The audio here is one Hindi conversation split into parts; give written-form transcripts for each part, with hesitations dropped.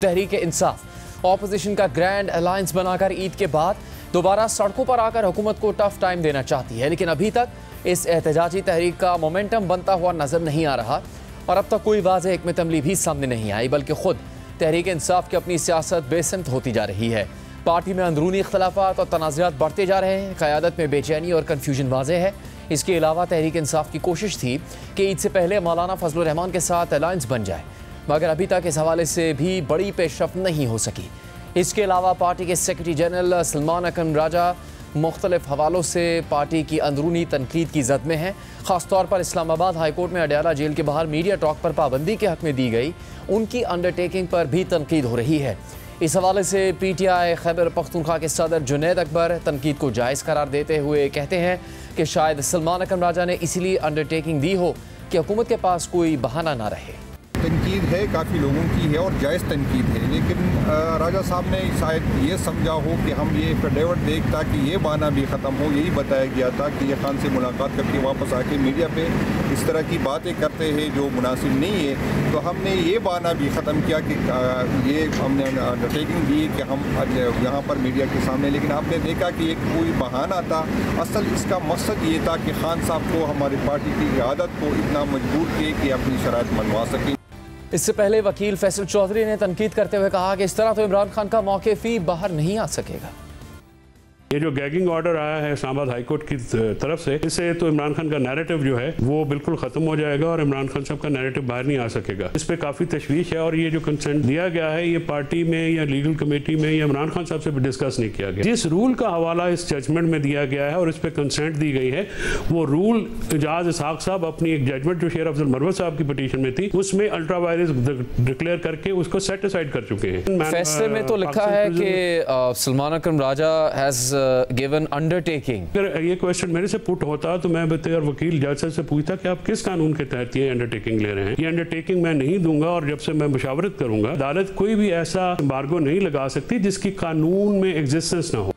तहरीक इंसाफ ऑपोजिशन का ग्रैंड अलायंस बनाकर ईद के बाद दोबारा सड़कों पर आकर हुकूमत को टफ टाइम देना चाहती है, लेकिन अभी तक इस एहतजाजी तहरीक का मोमेंटम बनता हुआ नजर नहीं आ रहा और अब तक कोई वाज़ेह हिकमत अमली भी सामने नहीं आई, बल्कि खुद तहरीक इंसाफ की अपनी सियासत बेसमत होती जा रही है। पार्टी में अंदरूनी इख्तलाफात और तनाज़ात बढ़ते जा रहे हैं, क़यादत में बेचैनी और कन्फ्यूजन वाज़ेह है। इसके अलावा तहरीक इंसाफ की कोशिश थी कि ईद से पहले मौलाना फजलुर रहमान के साथ अलायंस बन जाए, मगर अभी तक इस हवाले से भी बड़ी पेशरफ्त नहीं हो सकी। इसके अलावा पार्टी के सेक्रेटरी जनरल सलमान अकरम राजा मुख्तलिफ हवालों से पार्टी की अंदरूनी तनकीद की जद में हैं। ख़ास तौर पर इस्लामाबाद हाई कोर्ट में अडयाला जेल के बाहर मीडिया टॉक पर पाबंदी के हक़ में दी गई उनकी अंडरटेकिंग पर भी तनकीद हो रही है। इस हवाले से PTI खैबर पख्तूनख्वा के सदर जुनैद अकबर तनकीद को जायज़ करार देते हुए कहते हैं कि शायद सलमान अकरम राजा ने इसलिए अंडरटेकिंग दी हो कि हुकूमत के पास कोई बहाना ना रहे। तनकीद है, काफ़ी लोगों की है और जायज़ तनकीद है, लेकिन राजा साहब ने शायद ये समझा हो कि हम ये फिडेवर्ट देख ताकि ये बहाना भी ख़त्म हो। यही बताया गया था कि ये खान से मुलाकात करके वापस आके मीडिया पे इस तरह की बातें करते हैं जो मुनासिब नहीं है, तो हमने ये बहाना भी ख़त्म किया कि ये हमने अंडरटेकिंग दी कि हम यहाँ पर मीडिया के सामने, लेकिन आपने देखा कि एक कोई बहाना था। असल इसका मकसद ये था कि खान साहब को हमारी पार्टी की क़यादत को इतना मजबूर किए कि अपनी शराइत मनवा सकें। इससे पहले वकील फैसल चौधरी ने तनकीद करते हुए कहा कि इस तरह तो इमरान खान का मौक़िफ़ बाहर नहीं आ सकेगा। ये जो गैगिंग ऑर्डर आया है इस्लामाबाद हाई कोर्ट की तरफ से, इससे तो इमरान खान का नैरेटिव जो है वो बिल्कुल ख़त्म हो जाएगा और इमरान खान साहब का नैरेटिव बाहर नहीं आ सकेगा। इस पर काफ़ी तशवीश है और ये जो कंसेंट दिया गया है ये पार्टी में या लीगल कमेटी में या इमरान खान साहब से भी डिस्कस नहीं किया गया। जिस रूल का हवाला इस जजमेंट में दिया गया है और इस पर कंसेंट दी गई है वो रूल एजाज इसहाक साहब अपनी एक जजमेंट जो शेर अफजल मरवत साहब की पिटीशन में थी उसमें अल्ट्रा वायरस डिक्लेयर करके उसको सेट असाइड कर चुके हैं। फैसले में तो लिखा है कि सलमान अकरम राजा हैज गिवन अंडरटेकिंग। अगर ये क्वेश्चन मेरे से पुट होता तो मैं और वकील जज से पूछता कि आप किस कानून के तहत ये अंडरटेकिंग ले रहे हैं। ये अंडरटेकिंग मैं नहीं दूंगा और जब से मैं मुशावरत करूंगा अदालत कोई भी ऐसा एम्बार्गो नहीं लगा सकती जिसकी कानून में एग्जिस्टेंस ना हो।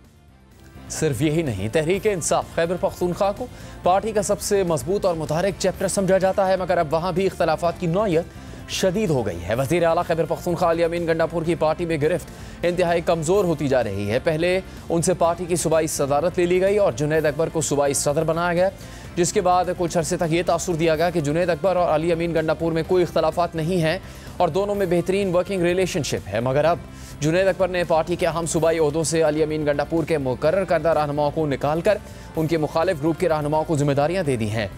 सिर्फ यही नहीं, तहरीक इंसाफ खैबर पख्तूनख्वा को पार्टी का सबसे मजबूत और मुतहरिक चैप्टर समझा जाता है, मगर अब वहाँ भी इख्तलाफात की नौयत शदीद हो गई है। वज़ीर आला खैबर पख्तूनख्वा अली अमीन गंडापुर की पार्टी में गिरफ्त इंतहाई कमज़ोर होती जा रही है। पहले उनसे पार्टी की सूबाई सदारत ले ली गई और जुनैद अकबर को सूबाई सदर बनाया गया, जिसके बाद कुछ अरसे तक ये तासुर दिया गया कि जुनैद अकबर और अली अमीन गंडापुर में कोई इख्तलाफात नहीं है और दोनों में बेहतरीन वर्किंग रिलेशनशिप है। मगर अब जुनैद अकबर ने पार्टी के अहम सूबाई ओहदों से अली अमीन गंडापुर के मुकर्रर करदा रहनुमाओं को निकाल कर उनके मुखालिफ ग्रुप के रहनुमाओं को जिम्मेदारियाँ दे दी हैं।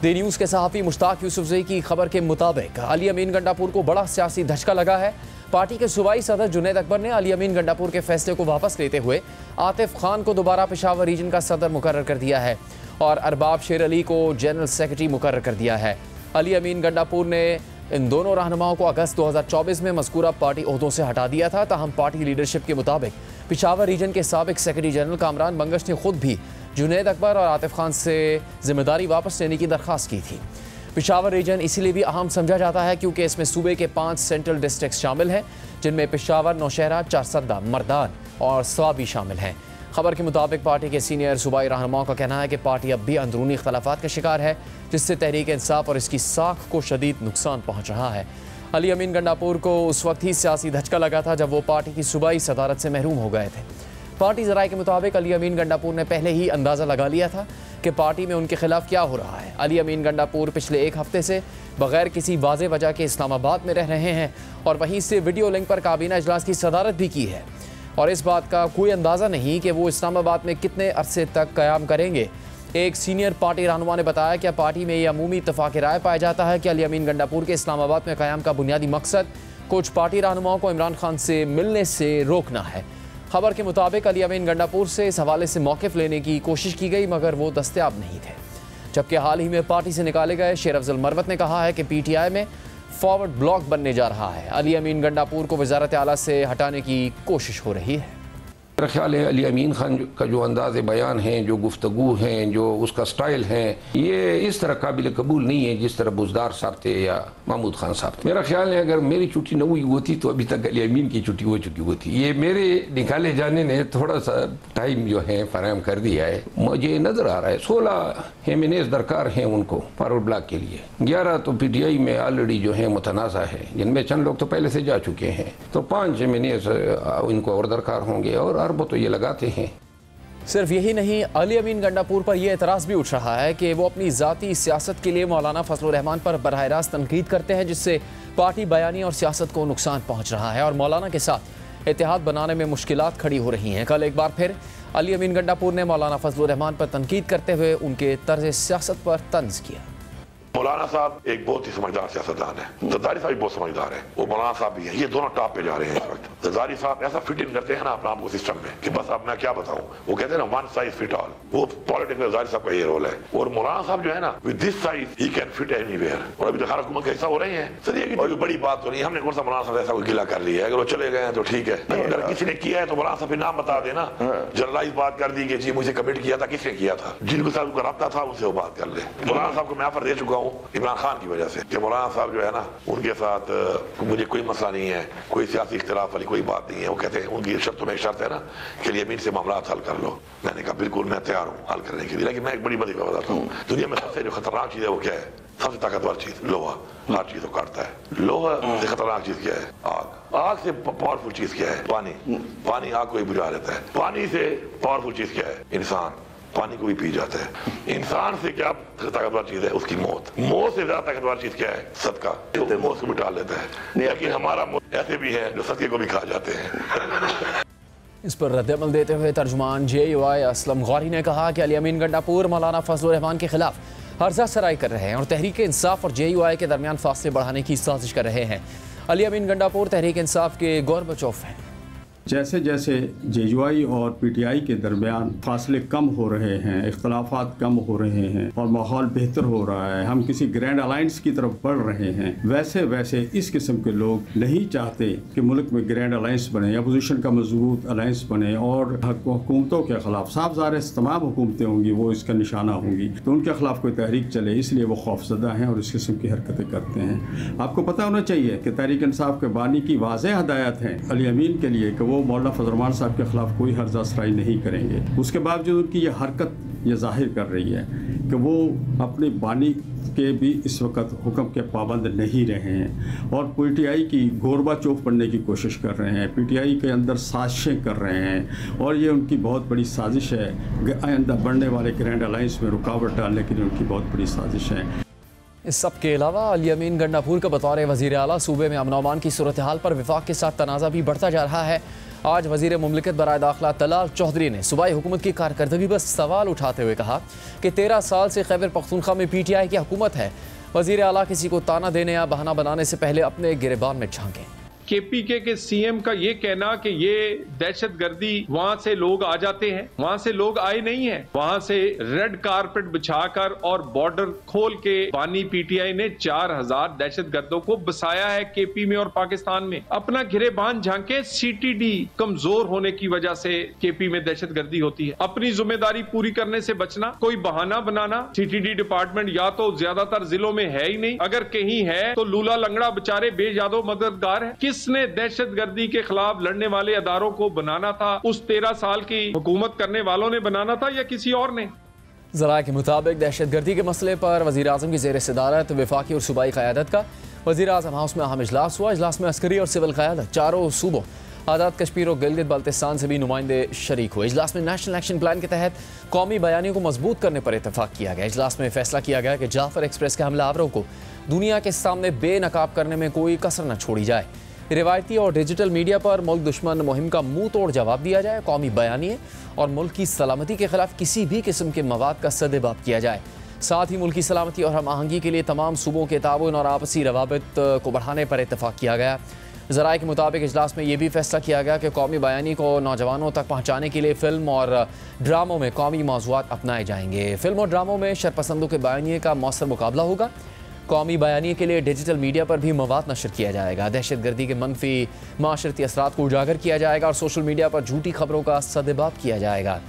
दी न्यूज़ के सहाफ़ी मुश्ताक यूसुफजई की खबर के मुताबिक अली अमीन गंडापुर को बड़ा सियासी धचका लगा है। पार्टी के सूबाई सदर जुनैद अकबर ने अली अमीन गंडापुर के फैसले को वापस लेते हुए आतिफ खान को दोबारा पेशावर रीजन का सदर मुकर्रर कर दिया है और अरबाब शेर अली को जनरल सेक्रेटरी मुकर्रर कर दिया है। अली अमीन गंडापुर ने इन दोनों रहनुमाओं को अगस्त 2024 में मज़कूरा पार्टी ओहदों से हटा दिया था। ताहम पार्टी लीडरशिप के मुताबिक पेशावर रीजन के साबिक सेक्रेटरी जनरल कामरान बंगश ने खुद भी जुनैद अकबर और आतिफ खान से जिम्मेदारी वापस लेने की दरख्वास्त की थी। पेशावर रीजन इसीलिए भी अहम समझा जाता है क्योंकि इसमें सूबे के 5 सेंट्रल डिस्ट्रिक्ट शामिल हैं, जिनमें पेशावर, नौशहरा, चारसद्दा, मर्दान और स्वाबी शामिल हैं। खबर के मुताबिक पार्टी के सीनियर सूबाई रहनुमाओं का कहना है कि पार्टी अब भी अंदरूनी इख्तलाफात का शिकार है, जिससे तहरीक इंसाफ और इसकी साख को शदीद नुकसान पहुँच रहा है। अली अमीन गंडापुर को उस वक्त ही सियासी धचका लगा था जब वो पार्टी की सूबाई सदारत से महरूम हो गए थे। पार्टी ज़राए के मुताबिक अली अमीन गंडापुर ने पहले ही अंदाज़ा लगा लिया था कि पार्टी में उनके खिलाफ क्या हो रहा है। अली अमीन गंडापुर पिछले एक हफ्ते से बगैर किसी वाज़े वजह के इस्लामाबाद में रह रहे हैं और वहीं से वीडियो लिंक पर काबीना इजलास की सदारत भी की है और इस बात का कोई अंदाज़ा नहीं कि वो इस्लामाबाद में कितने अरसे तक क़याम करेंगे। एक सीनियर पार्टी रहनुमा ने बताया कि पार्टी में यह अमूमी इत्तफ़ाक़ राय पाया जाता है कि अली अमीन गंडापुर के इस्लामाबाद में क़याम का बुनियादी मकसद कुछ पार्टी रहनुमाओं को इमरान खान से मिलने से रोकना है। खबर के मुताबिक अली अमीन गंडापुर से इस हवाले से मौक़िफ़ लेने की कोशिश की गई मगर वो दस्तयाब नहीं थे। जबकि हाल ही में पार्टी से निकाले गए शेर अफजल मरवत ने कहा है कि PTI में फॉरवर्ड ब्लॉक बनने जा रहा है। अली अमीन गंडापुर को वज़ारत आला से हटाने की कोशिश हो रही है। मेरा ख्याल है अली अमीन खान का जो अंदाज़ बयान है, जो गुफ्तगू हैं, जो उसका स्टाइल है, ये इस तरह काबिल कबूल नहीं है जिस तरह बुज़दार साहब थे या महमूद खान साहब थे। मेरा ख्याल है अगर मेरी छुट्टी न हुई होती तो अभी तक अली अमीन की छुट्टी हो चुकी होती। ये मेरे निकाले जाने ने थोड़ा सा टाइम जो है फराहम कर दिया है। मुझे नज़र आ रहा है 16 हेमिनेज दरकार हैं उनको फॉरवर्ड ब्लॉक के लिए, 11 तो PTI में ऑलरेडी जो है मुतनाज़ा है, जिनमें चंद लोग तो पहले से जा चुके हैं, तो 5 हेमिनेज इनको और दरकार होंगे और अरबों तो ये लगाते हैं। सिर्फ यही नहीं, अली अमीन गंडापुर पर यह एतराज़ भी उठ रहा है कि वो अपनी ज़ाती सियासत के लिए मौलाना फजलुर रहमान पर बराह रास्त तनकीद करते हैं, जिससे पार्टी बयानी और सियासत को नुकसान पहुँच रहा है और मौलाना के साथ इत्तेहाद बनाने में मुश्किलात खड़ी हो रही हैं। कल एक बार फिर अली अमीन गंडापुर ने मौलाना फजलुर रहमान पर तनकीद करते हुए उनके तर्ज सियासत पर तंज किया। मौलाना साहब एक बहुत ही समझदार सियासतदान है, जरदारी साहब भी बहुत समझदार है, वो मौलाना साहब भी है, ये दोनों टॉप पे जा रहे हैं इस वक्त। जरदारी साहब ऐसा फिट इन करते हैं ना अपना आपको सिस्टम में कि बस अब मैं क्या बताऊं, वो कहते हैं ना वन साइज फिट ऑल, वो पॉलिटिक्स में जरदारी साहब का ये रोल है। और मौलाना साहब जो है ना with this size he can fit anywhere. और अभी तो हर हुकूमत का हिस्सा हो रहे हैं। सर ये कोई बड़ी बात तो नहीं, हमने कौन सा मौलाना साहब ऐसा कोई गिला कर लिया है, अगर वो चले गए हैं तो ठीक है, अगर किसी ने किया है तो मौलाना साहब नाम बता देना, जनरलाइज बात कर दी कि जी मुझे कमिट किया था, किसने किया था, जिनको साहब को रब्ता था उनसे वो बात कर ले। मौलाना साहब को मैं ऑफर दे चुका हूँ इमरान खान की वजह से कि मौलाना साहब जो है ना उनके साथ मुझे कोई मसला नहीं है, कोई सियासी इख्तिलाफ वाली कोई बात नहीं है। वो कहते हैं उनकी शर्तों में एक शर्त है ना कि अली अमीन से मामला हल कर लो। मैंने कहा बिल्कुल मैं तैयार हूँ हल करने के लिए, लेकिन मैं एक बड़ी बात बताता हूँ, दुनिया में सबसे जो खतरनाक चीज है वो क्या है, सबसे ताकतवर चीज लोहा, हर चीज को काटता है। लोहा से खतरनाक चीज क्या है, आग। आग से पावरफुल चीज क्या है, पानी। पानी आग को ही बुझा देता है। पानी से पावरफुल चीज क्या है, इंसान। पानी को भी पी जाता है। इंसान से क्या ताकतवर चीज है, उसकी मौत। मौत से ज्यादा ताकतवर चीज क्या है, सदका, जो मौत को मिटा लेता है। लेकिन हमारा ऐसे भी है जो सदके को भी खा जाते हैं। इस पर रद्दअमल देते हुए तर्जुमान JUI असलम गौरी ने कहा कि अली अमीन गंडापुर मौलाना फजलुर रहमान के खिलाफ हर्जा सराई कर रहे हैं और तहरीक इंसाफ और JUI के दरमियान फासले बढ़ाने की साजिश कर रहे हैं। अली अमीन गंडापुर तहरीक इंसाफ के गोरबचोफ हैं। जैसे जैसे JUI और PTI के दरमियान फासले कम हो रहे हैं, इख्तलाफात कम हो रहे हैं और माहौल बेहतर हो रहा है, हम किसी ग्रैंड अलायंस की तरफ बढ़ रहे हैं, वैसे वैसे इस किस्म के लोग नहीं चाहते कि मुल्क में ग्रैंड अलायंस बने, अपोजिशन का मजबूत अलायंस बने और हुकूमतों के खिलाफ साफ ज़ाहिर तमाम हुकूमतें होंगी वो इसका निशाना होंगी, तो उनके खिलाफ कोई तहरीक चले, इसलिए वो खौफजदा हैं और इस किस्म की हरकतें करते हैं। आपको पता होना चाहिए कि तहरीक इंसाफ के बानी की वाज़ेह हदायत है अली अमीन के लिए कि वो मौलाना फजलुर रहमान साहब के खिलाफ कोई हर्जा सराई नहीं करेंगे। उसके बावजूद उनकी ये हरकत ये जाहिर कर रही है कि वो अपने बानी के भी इस वक्त हुक्म के पाबंद नहीं रहे हैं और PTI की गोरबा चौक पढ़ने की कोशिश कर रहे हैं, PTI के अंदर साजिशें कर रहे हैं और ये उनकी बहुत बड़ी साजिश है, आइंदा बढ़ने वाले ग्रैंड अलायंस में रुकावट डालने के लिए उनकी बहुत बड़ी साजिश है। इस सब के अलावा अली अमीन गंडापुर का बतौर वज़ीर आला सूबे में अमन अमान की सूरत हाल पर विफाक के साथ तनाज़ा भी बढ़ता जा रहा है। आज वज़ीर मुमलिकत बराए दाखिला तलाल चौधरी ने सूबाई हुकूमत की कारकर्दगी पर सवाल उठाते हुए कहा कि 13 साल से खैबर पख्तूनख्वा में PTI की हुकूमत है। वज़ीर आला किसी को ताना देने या बहाना बनाने से पहले अपने गिरबान में झांकें। KPK के CM का ये कहना कि ये दहशतगर्दी वहां से लोग आ जाते हैं, वहां से लोग आए नहीं हैं, वहां से रेड कारपेट बिछाकर और बॉर्डर खोल के बानी PTI ने 4000 दहशतगर्दों को बसाया है KP में और पाकिस्तान में। अपना गिरेबान झांके, CTD कमजोर होने की वजह से KP में दहशतगर्दी होती है। अपनी जिम्मेदारी पूरी करने से बचना, कोई बहाना बनाना। CTD डिपार्टमेंट या तो ज्यादातर जिलों में है ही नहीं, अगर कहीं है तो लूला लंगड़ा बेचारे बेजादो मददगार है। किसने दहशतगर्दी के खिलाफ लड़ने वाले अदारों को बनाना था? उस 13 साल की हुकूमत करने वालों ने बनाना था या किसी और ने? ज़राए के मुताबिक दहशतगर्दी के मसले पर वज़ीर आज़म की ज़ेर सदारत वफाकी और सूबाई क़यादत का वज़ीर आज़म हाउस में अहम इजलास हुआ। इजलास में अस्करी और सिविल क़यादत चारों सूबों आज़ाद कश्मीर और गिलगित बल्तिस्तान से भी नुमाइंदे शरीक हुए। इजलास में नेशनल एक्शन प्लान के तहत कौमी बयानी को मजबूत करने पर इतफाक़ किया गया। इजलास में फैसला किया गया कि जाफर एक्सप्रेस के हमलावरों को दुनिया के सामने बेनकाब करने में कोई कसर न छोड़ी जाए। रिवायती और डिजिटल मीडिया पर मुल्क दुश्मन मुहिम का मुंह तोड़ जवाब दिया जाए। कौमी बयानी और मुल्क की सलामती के खिलाफ किसी भी किस्म के मवाद का सदेबाब किया जाए। साथ ही मुल्क की सलामती और हम आहंगी के लिए तमाम सूबों के ताउन और आपसी रवाबित को बढ़ाने पर इतफाक़ किया गया। ज़राए के मुताबिक इजलास में यह भी फैसला किया गया कि कौमी बयानी को नौजवानों तक पहुँचाने के लिए फ़िल्म और ड्रामों में कौमी मौज़ूआत अपनाए जाएंगे। फ़िल्म और ड्रामों में शरपसंदों के बयानी का मौसर मुकाबला होगा। कौमी बयानी के लिए डिजिटल मीडिया पर भी मवाद नशर किया जाएगा। दहशतगर्दी के मनफी माशरती असरात को उजागर किया जाएगा और सोशल मीडिया पर झूठी खबरों का सदेबाप किया जाएगा।